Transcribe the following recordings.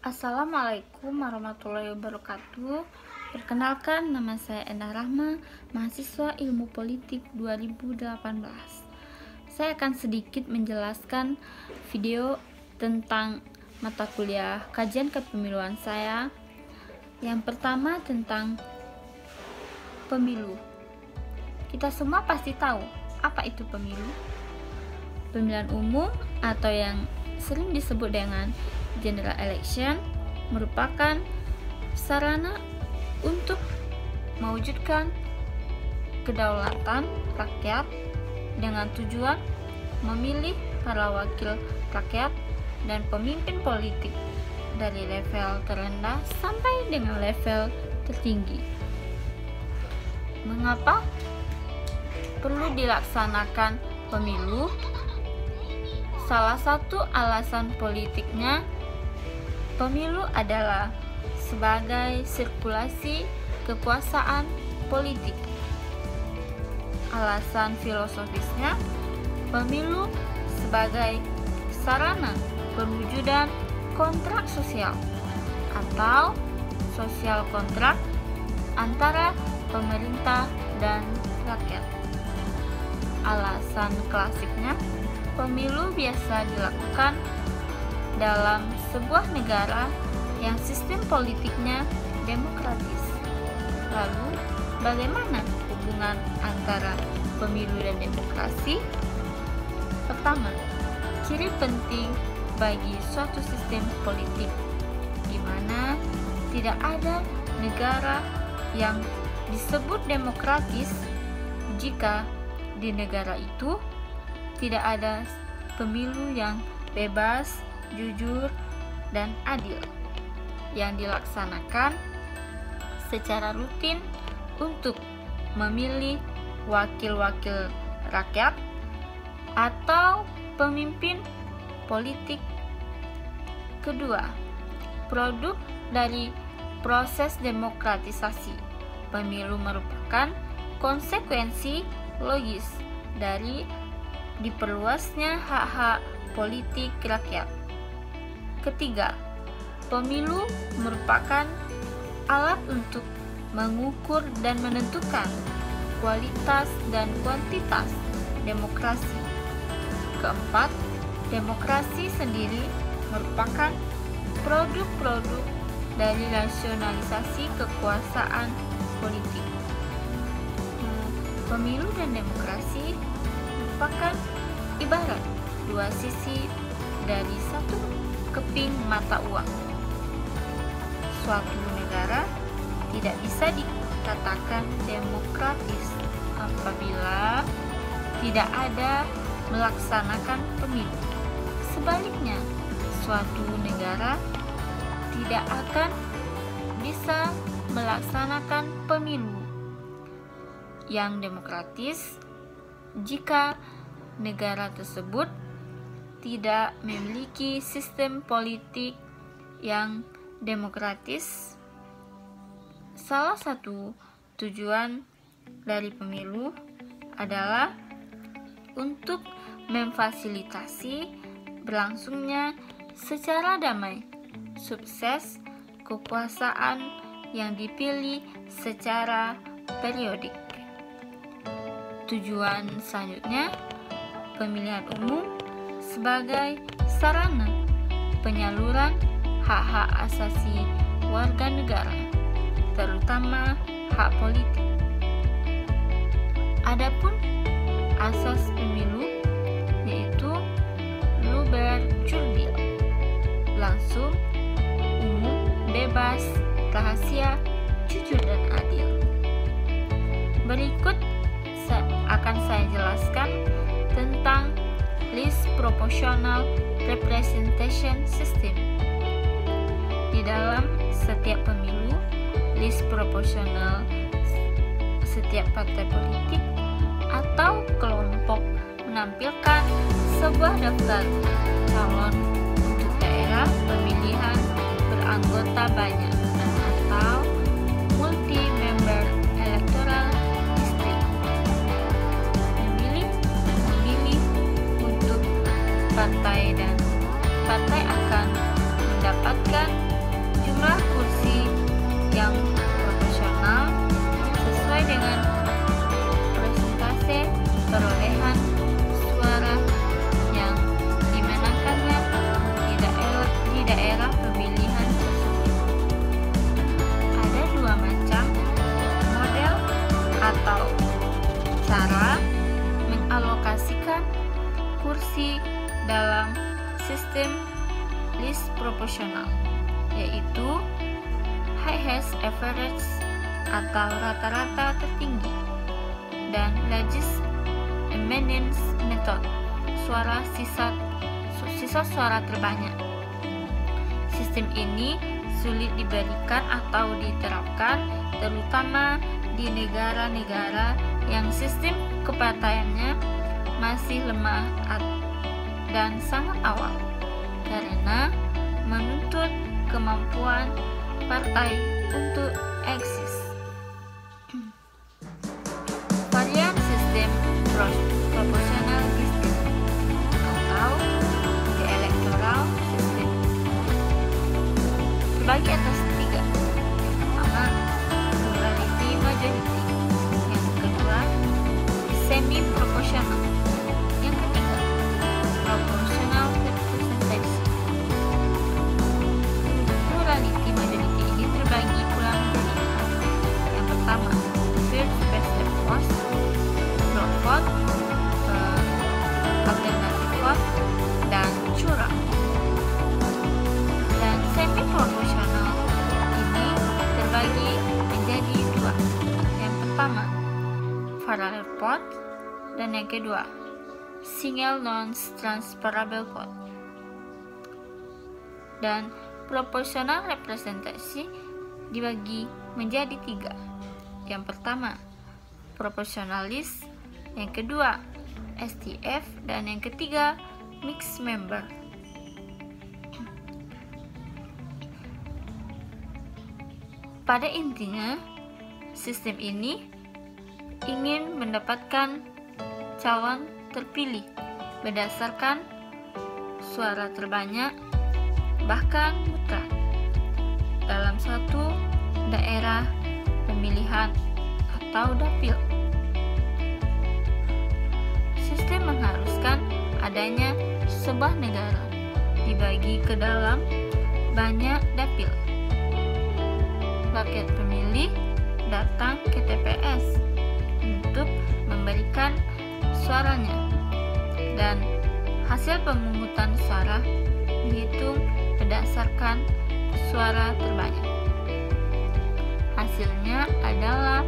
Assalamualaikum warahmatullahi wabarakatuh. Perkenalkan, nama saya Endah Rahma, mahasiswa Ilmu Politik 2018. Saya akan sedikit menjelaskan video tentang mata kuliah kajian kepemiluan saya. Yang pertama tentang pemilu. Kita semua pasti tahu apa itu pemilu. Pemilihan umum atau yang sering disebut dengan general election merupakan sarana untuk mewujudkan kedaulatan rakyat dengan tujuan memilih para wakil rakyat dan pemimpin politik dari level terendah sampai dengan level tertinggi. Mengapa perlu dilaksanakan pemilu? Salah satu alasan politiknya, pemilu adalah sebagai sirkulasi kekuasaan politik. Alasan filosofisnya, pemilu sebagai sarana perwujudan kontrak sosial atau sosial kontrak antara pemerintah dan rakyat. Alasan klasiknya, pemilu biasa dilakukan dalam sebuah negara yang sistem politiknya demokratis. Lalu, bagaimana hubungan antara pemilu dan demokrasi? Pertama, ciri penting bagi suatu sistem politik di mana tidak ada negara yang disebut demokratis jika di negara itu tidak ada pemilu yang bebas, jujur, dan adil yang dilaksanakan secara rutin untuk memilih wakil-wakil rakyat atau pemimpin politik. Kedua, produk dari proses demokratisasi. Pemilu merupakan konsekuensi logis dari diperluasnya hak-hak politik rakyat. Ketiga, pemilu merupakan alat untuk mengukur dan menentukan kualitas dan kuantitas demokrasi. Keempat, demokrasi sendiri merupakan produk-produk dari rasionalisasi kekuasaan politik. Pemilu dan demokrasi merupakan ibarat dua sisi dari satu keping mata uang. Suatu negara tidak bisa dikatakan demokratis apabila tidak ada melaksanakan pemilu. Sebaliknya, suatu negara tidak akan bisa melaksanakan pemilu yang demokratis jika negara tersebut tidak memiliki sistem politik yang demokratis. Salah satu tujuan dari pemilu adalah untuk memfasilitasi berlangsungnya secara damai sukses kekuasaan yang dipilih secara periodik. Tujuan selanjutnya, pemilihan umum sebagai sarana penyaluran hak-hak asasi warga negara, terutama hak politik. Adapun asas pemilu yaitu luber jurdil, langsung, umum, bebas, rahasia, jujur dan adil. Berikut akan saya jelaskan tentang list proportional representation system. Di dalam setiap pemilu, list proporsional setiap partai politik atau kelompok menampilkan sebuah daftar calon untuk daerah pemilihan beranggota banyak atau multi-member electoral district. Memilih untuk partai dan partai akan mendapatkan sistem list proporsional, yaitu highest average atau rata-rata tertinggi, dan largest eminence method, sisa suara terbanyak. Sistem ini sulit diberikan atau diterapkan, terutama di negara-negara yang sistem kepartaiannya masih lemah dan sangat awal, karena menuntut kemampuan partai untuk eksis. Varian sistem proporsional system atau the electoral system terbagi atas tiga. Yang pertama, plurality majority. Yang kedua, semi proportional. Yang ketiga, proportional representation. Plurality majority ini terbagi pula menjadi empat. Yang pertama, first past the post, block vote, alternative vote, dan curang. Dan semi proportional ini terbagi menjadi dua. Yang pertama, parallel vote, dan yang kedua, single non-transferable vote. Dan proporsional representasi dibagi menjadi tiga. Yang pertama, proportionalist, yang kedua, STF, dan yang ketiga, mixed member. Pada intinya, sistem ini ingin mendapatkan calon terpilih berdasarkan suara terbanyak, bahkan mutlak, dalam satu daerah pemilihan atau dapil. Sistem mengharuskan adanya sebuah negara dibagi ke dalam banyak dapil. Rakyat pemilih datang ke TPS untuk memberikan suaranya, dan hasil pemungutan suara dihitung berdasarkan suara terbanyak. Hasilnya adalah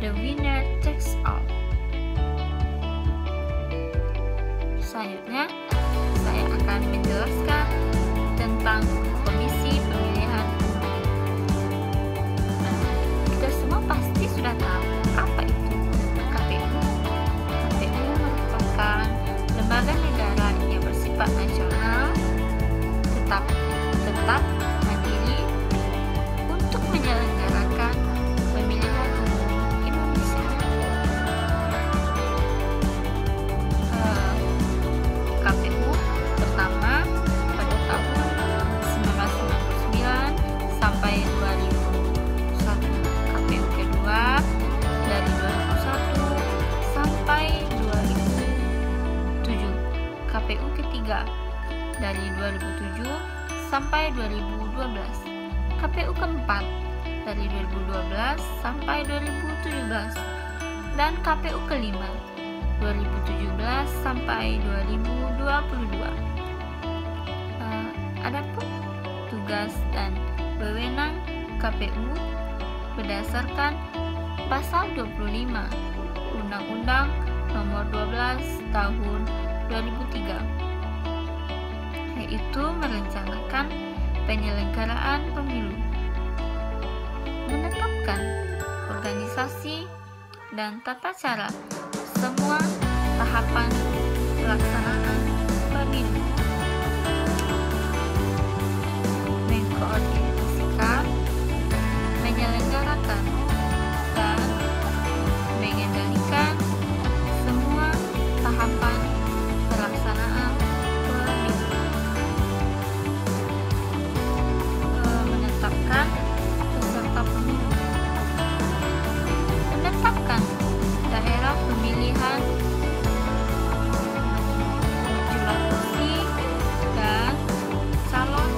the winner takes all. Selanjutnya, saya akan menjelaskan tentang Komisi Pemilihan Umum. Kita semua pasti sudah tahu apa itu KPU. KPU merupakan lembaga negara yang bersifat nasional, tetap mandiri untuk menyelenggarakan pemilihan umum Indonesia. KPU pertama pada tahun 1999 sampai 2001, KPU kedua dari 2001 sampai 2007, KPU ketiga dari 2007 sampai 2012, KPU keempat dari 2012 sampai 2017, dan KPU kelima 2017 sampai 2022. Adapun tugas dan wewenang KPU berdasarkan pasal 25 Undang-Undang Nomor 12 Tahun 2003, yaitu merencanakan penyelenggaraan pemilu, menetapkan organisasi dan tata cara semua tahapan pelaksanaan pemilu, mengkoordinasikan, menyelenggarakan, dan mengendalikan semua tahapan pelaksanaan pemilu, menetapkan peserta pemilu, menetapkan daerah pemilihan, jumlah kursi, dan calon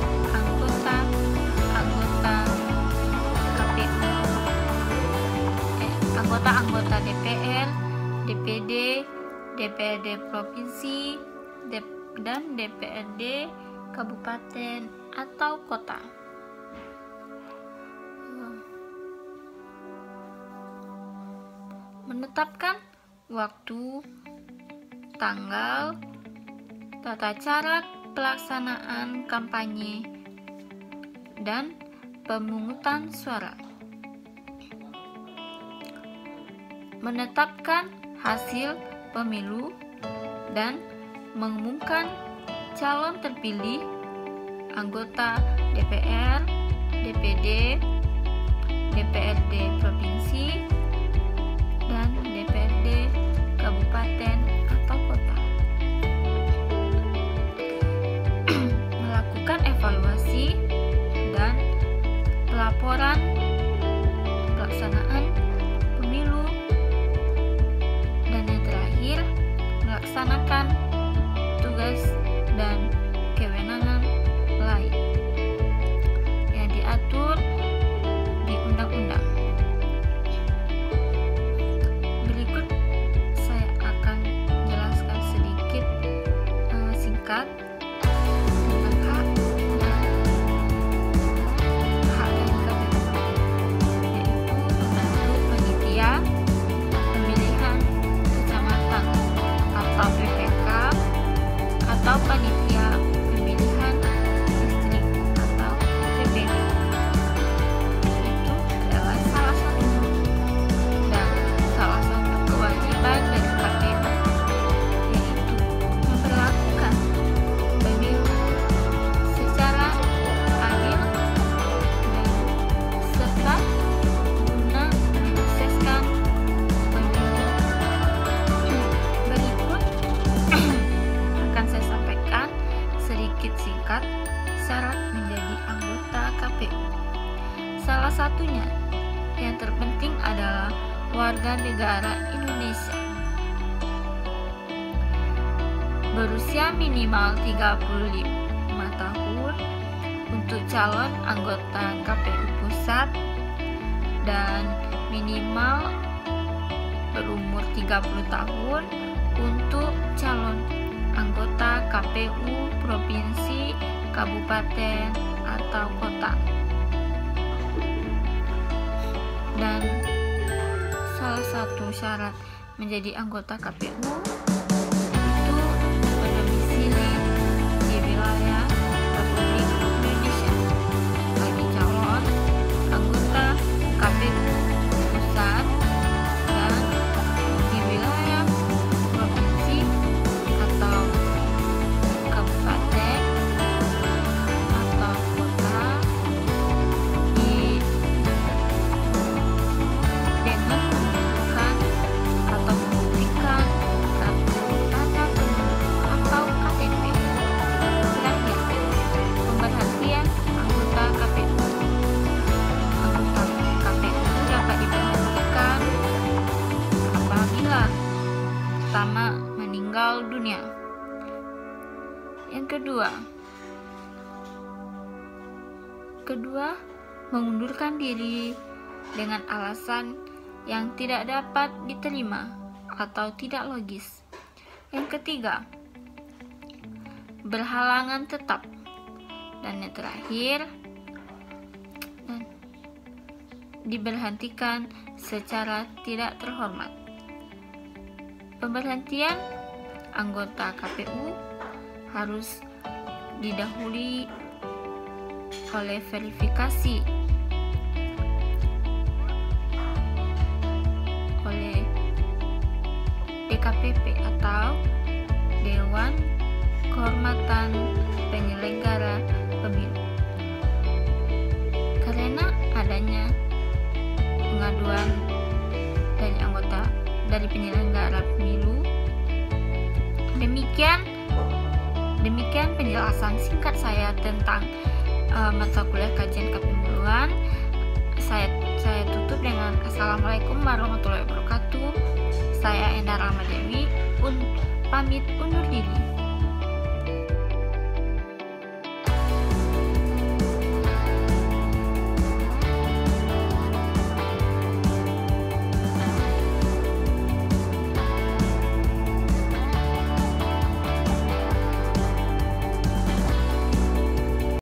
anggota DPR, DPD, DPRD provinsi, dan DPRD kabupaten, atau kota. Menetapkan waktu, tanggal, tata cara pelaksanaan kampanye, dan pemungutan suara. Menetapkan hasil pemilu dan mengumumkan calon terpilih anggota DPR, DPD, DPRD provinsi, dan DPRD kabupaten atau kota. Melakukan evaluasi dan pelaporan pelaksanaan pemilu, dan yang terakhir melaksanakan tugas dan kewenangan lain yang diatur di undang-undang. Berikut saya akan jelaskan sedikit singkat tentang hak dari KPU, yaitu membantu panitia pemilihan kecamatan atau PPK, atau panitia pemilihan distrik atau PPD. Itu adalah salah satu dan salah satu kewajiban dari KPU, yaitu memperlakukan pemilu secara adil dan serta guna menyukseskan pemilu. Berikut akan saya sampaikan sedikit singkat syarat menjadi anggota KPU. Salah satunya yang terpenting adalah warga negara Indonesia, berusia minimal 35 tahun untuk calon anggota KPU pusat dan minimal berumur 30 tahun untuk calon anggota KPU provinsi, kabupaten, atau kota. Dan salah satu syarat menjadi anggota KPU itu berdomisili di wilayah Republik Indonesia bagi calon anggota KPU pusat dan di wilayah provinsi atau kabupaten atau kota dengan menunjukkan atau membuktikan kartu tanda penduduk atau KTP. Terakhir, pemberhentian anggota KPU. Anggota KPU dapat diberhentikan apabila pertama meninggal dunia. Yang kedua, mengundurkan diri dengan alasan yang tidak dapat diterima atau tidak logis. Yang ketiga, berhalangan tetap. Dan yang terakhir, diberhentikan secara tidak terhormat. Pemberhentian anggota KPU harus didahului oleh verifikasi oleh DKPP atau Dewan Kehormatan Penyelenggara Pemilu. Karena adanya pengaduan dari penyelenggara pemilu, demikian penjelasan singkat saya tentang mata kuliah kajian kepemiluan. Saya tutup dengan Assalamualaikum warahmatullahi wabarakatuh. Saya Endar Rahmadewi pamit undur diri.